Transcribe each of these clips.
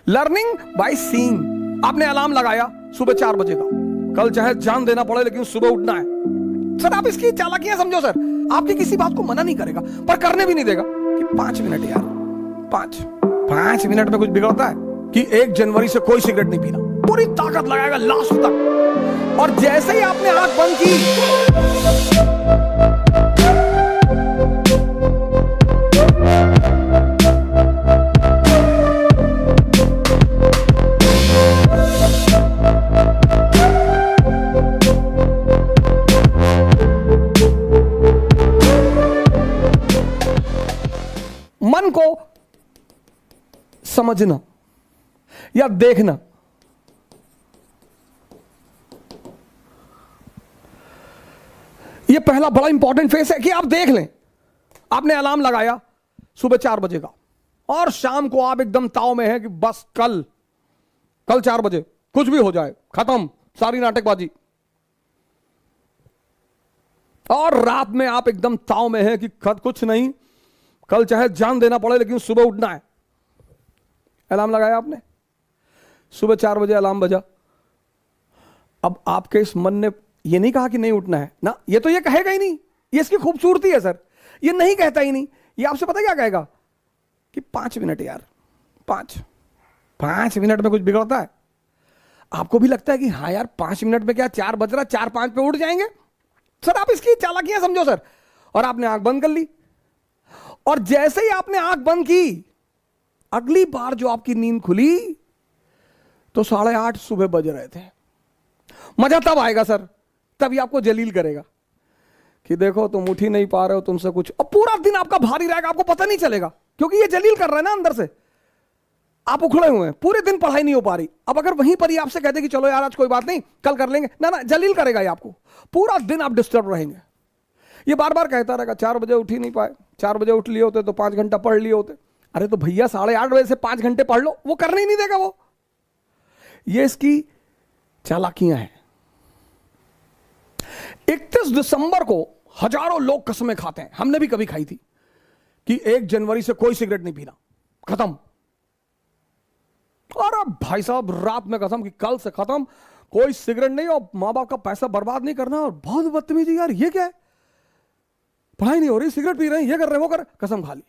Learning by seeing. आपने alarm लगाया सुबह 4 बजे का, कल चाहे जान देना पड़े लेकिन सुबह उठना है। सर आप इसकी चालाकियां समझो सर, आपकी किसी बात को मना नहीं करेगा पर करने भी नहीं देगा कि 5 मिनट यार, 5 मिनट में कुछ बिगड़ता है कि 1 जनवरी से कोई सिगरेट नहीं पीना, पूरी ताकत लगाएगा लास्ट तक। और जैसे ही आपने आंख बंद की, मन को समझना या देखना, यह पहला बड़ा इंपॉर्टेंट फेस है कि आप देख लें। आपने अलार्म लगाया सुबह 4 बजे का और शाम को आप एकदम ताव में हैं कि बस कल 4 बजे कुछ भी हो जाए, खत्म सारी नाटकबाजी। और रात में आप एकदम ताव में हैं कि कुछ नहीं, कल चाहे जान देना पड़े लेकिन सुबह उठना है। अलार्म लगाया आपने, सुबह 4 बजे अलार्म बजा। अब आपके इस मन ने ये नहीं कहा कि नहीं उठना है ना, ये तो ये कहेगा ही नहीं, ये इसकी खूबसूरती है सर, ये नहीं कहता ही नहीं। ये आपसे पता क्या कहेगा कि 5 मिनट यार, 5 मिनट में कुछ बिगड़ता है। आपको भी लगता है कि हाँ यार 5 मिनट में क्या 4 बज रहा, 4-5 पे उठ जाएंगे। सर आप इसकी चालाकियां समझो सर। और आपने आंख बंद कर ली, और जैसे ही आपने आंख बंद की, अगली बार जो आपकी नींद खुली तो 8:30 सुबह बज रहे थे। मजा तब आएगा सर, तभी आपको जलील करेगा कि देखो तुम उठ ही नहीं पा रहे हो, तुमसे कुछ। और पूरा दिन आपका भारी रहेगा, आपको पता नहीं चलेगा, क्योंकि ये जलील कर रहा है ना अंदर से। आप उखड़े हुए हैं, पूरे दिन पढ़ाई नहीं हो पा रही। अब अगर वहीं पर ही आपसे कहते कि चलो यार आज कोई बात नहीं, कल कर लेंगे, ना जलील करेगा ये आपको। पूरा दिन आप डिस्टर्ब रहेंगे। ये बार बार कहता रहेगा 4 बजे उठ ही नहीं पाए, 4 बजे उठ लिए होते तो 5 घंटा पढ़ लिए होते। अरे तो भैया 8:30 बजे से 5 घंटे पढ़ लो, वो करने ही नहीं देगा वो। ये इसकी चालाकियां हैं। 31 दिसंबर को हजारों लोग कसमें खाते हैं, हमने भी कभी खाई थी कि 1 जनवरी से कोई सिगरेट नहीं पीना, खत्म। और अब भाई साहब रात में कसम कि कल से खत्म, कोई सिगरेट नहीं, और मां बाप का पैसा बर्बाद नहीं करना। और बहुत बदतमीजी यार, ये क्या है, पढ़ाई नहीं हो रही, सिगरेट पी रहे हैं, ये कर रहे हैं, वो कर, कसम खा ली।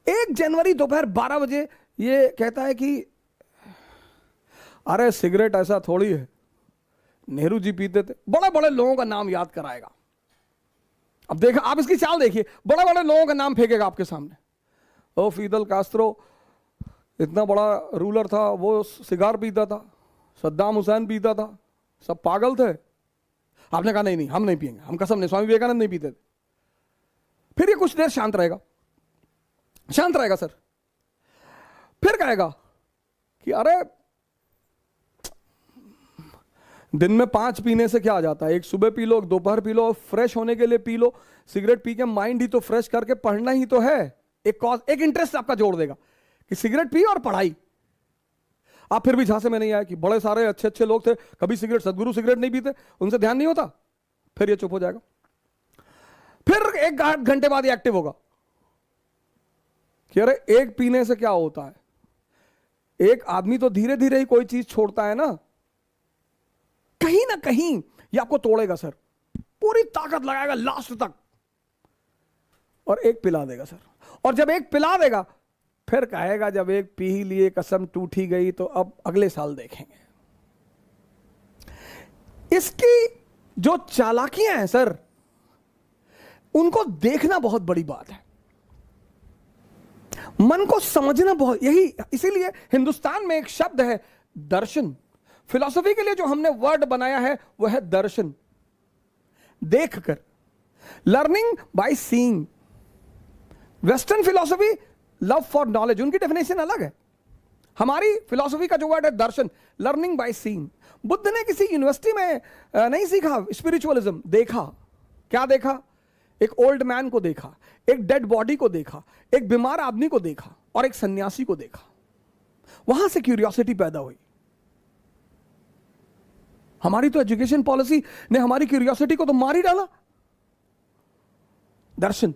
1 जनवरी दोपहर 12 बजे ये कहता है कि अरे सिगरेट ऐसा थोड़ी है, नेहरू जी पीते थे। बड़े बड़े लोगों का नाम याद कराएगा। अब देखा, आप इसकी चाल देखिए, बड़े बड़े लोगों का नाम फेंकेगा आपके सामने। ओ फिदल कास्त्रो इतना बड़ा रूलर था, वो सिगार पीता था, सद्दाम हुसैन पीता था, सब पागल थे। आपने कहा नहीं हम नहीं पिएंगे, हम कसम नहीं, स्वामी विवेकानंद नहीं पीते थे। फिर ये कुछ देर शांत रहेगा सर। फिर कहेगा कि अरे दिन में 5 पीने से क्या आ जाता है, एक सुबह पी लो, दोपहर पी लो, फ्रेश होने के लिए पी लो। सिगरेट पी के माइंड ही तो फ्रेश करके पढ़ना ही तो है। एक इंटरेस्ट आपका जोड़ देगा कि सिगरेट पी और पढ़ाई। आप फिर भी झांसे में नहीं आए कि बड़े सारे अच्छे अच्छे लोग थे, कभी सिगरेट, सदगुरु सिगरेट नहीं पीते, उनसे ध्यान नहीं होता। फिर ये चुप हो जाएगा। फिर 1 घंटे बाद ये एक्टिव होगा कि अरे एक पीने से क्या होता है, एक आदमी तो धीरे धीरे ही कोई चीज छोड़ता है ना कहीं ये आपको तोड़ेगा सर, पूरी ताकत लगाएगा लास्ट तक, और एक पिला देगा सर। और जब एक पिला देगा फिर कहेगा जब एक पी ही लिए, कसम टूट ही गई, तो अब अगले साल देखेंगे। इसकी जो चालाकियां हैं सर, उनको देखना बहुत बड़ी बात है, मन को समझना बहुत, यही इसीलिए हिंदुस्तान में एक शब्द है दर्शन। फिलॉसफी के लिए जो हमने वर्ड बनाया है वह है दर्शन, देखकर, learning by seeing. Western philosophy love for knowledge, उनकी डेफिनेशन अलग है। हमारी फिलॉसफी का जो वर्ड है दर्शन, लर्निंग बाय सीइंग। बुद्ध ने किसी यूनिवर्सिटी में नहीं सीखा स्पिरिचुअलिज्म, देखा। क्या देखा? एक ओल्ड मैन को देखा, एक डेड बॉडी को देखा, एक बीमार आदमी को देखा, और एक सन्यासी को देखा। वहां से क्यूरियोसिटी पैदा हुई। हमारी तो एजुकेशन पॉलिसी ने हमारी क्यूरियोसिटी को तो मार ही डाला। दर्शन।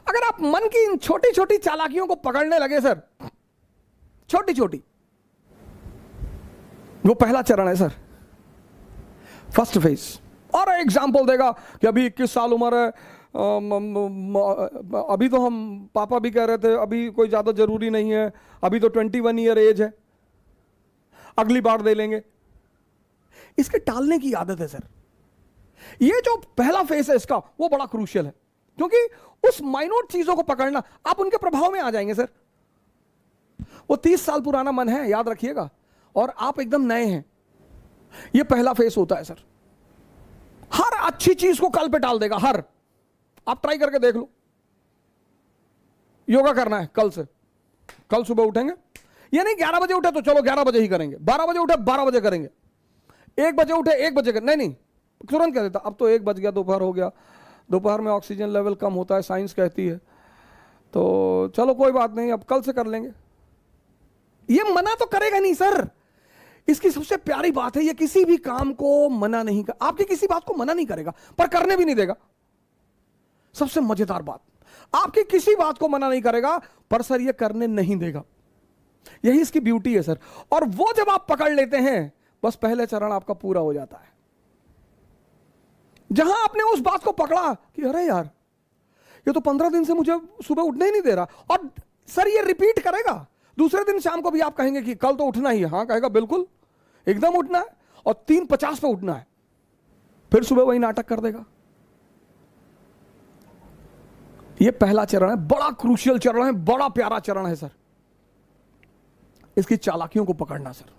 अगर आप मन की इन छोटी छोटी चालाकियों को पकड़ने लगे सर, छोटी छोटी, वो पहला चरण है सर, फर्स्ट फेज। और एग्जाम्पल देगा कि अभी 21 साल उम्र है, अभी तो हम पापा भी कह रहे थे अभी कोई ज्यादा जरूरी नहीं है, अभी तो 21 ईयर एज है, अगली बार दे लेंगे। इसके टालने की आदत है सर। ये जो पहला फेस है इसका, वो बड़ा क्रूशियल है, क्योंकि उस माइनोट चीजों को पकड़ना, आप उनके प्रभाव में आ जाएंगे सर। वो 30 साल पुराना मन है, याद रखिएगा, और आप एकदम नए हैं। ये पहला फेस होता है सर। हर अच्छी चीज को कल पे टाल देगा, हर। आप ट्राई करके देख लो। योगा करना है कल से, कल सुबह उठेंगे, ये नहीं 11 बजे उठे तो चलो 11 बजे ही करेंगे, 12 बजे उठे 12 बजे करेंगे, 1 बजे उठे 1 बजे नहीं नहीं, तुरंत कह देता अब तो 1 बज गया, दोपहर हो गया, दोपहर में ऑक्सीजन लेवल कम होता है, साइंस कहती है, तो चलो कोई बात नहीं, अब कल से कर लेंगे। ये मना तो करेगा नहीं सर। इसकी सबसे प्यारी बात है, ये किसी भी काम को मना नहीं कर, आपकी किसी बात को मना नहीं करेगा, पर करने भी नहीं देगा। सबसे मजेदार बात, आपकी किसी बात को मना नहीं करेगा, पर सर ये करने नहीं देगा। यही इसकी ब्यूटी है सर। और वो जब आप पकड़ लेते हैं, बस पहले चरण आपका पूरा हो जाता है। जहां आपने उस बात को पकड़ा कि अरे यार, ये तो 15 दिन से मुझे सुबह उठने ही नहीं दे रहा, और सर ये रिपीट करेगा। दूसरे दिन शाम को भी आप कहेंगे कि कल तो उठना ही है, हाँ कहेगा बिल्कुल एकदम उठना है, और 3:50 पे उठना है, फिर सुबह वही नाटक कर देगा। ये पहला चरण है, बड़ा क्रूशियल चरण है, बड़ा प्यारा चरण है सर, इसकी चालाकियों को पकड़ना सर।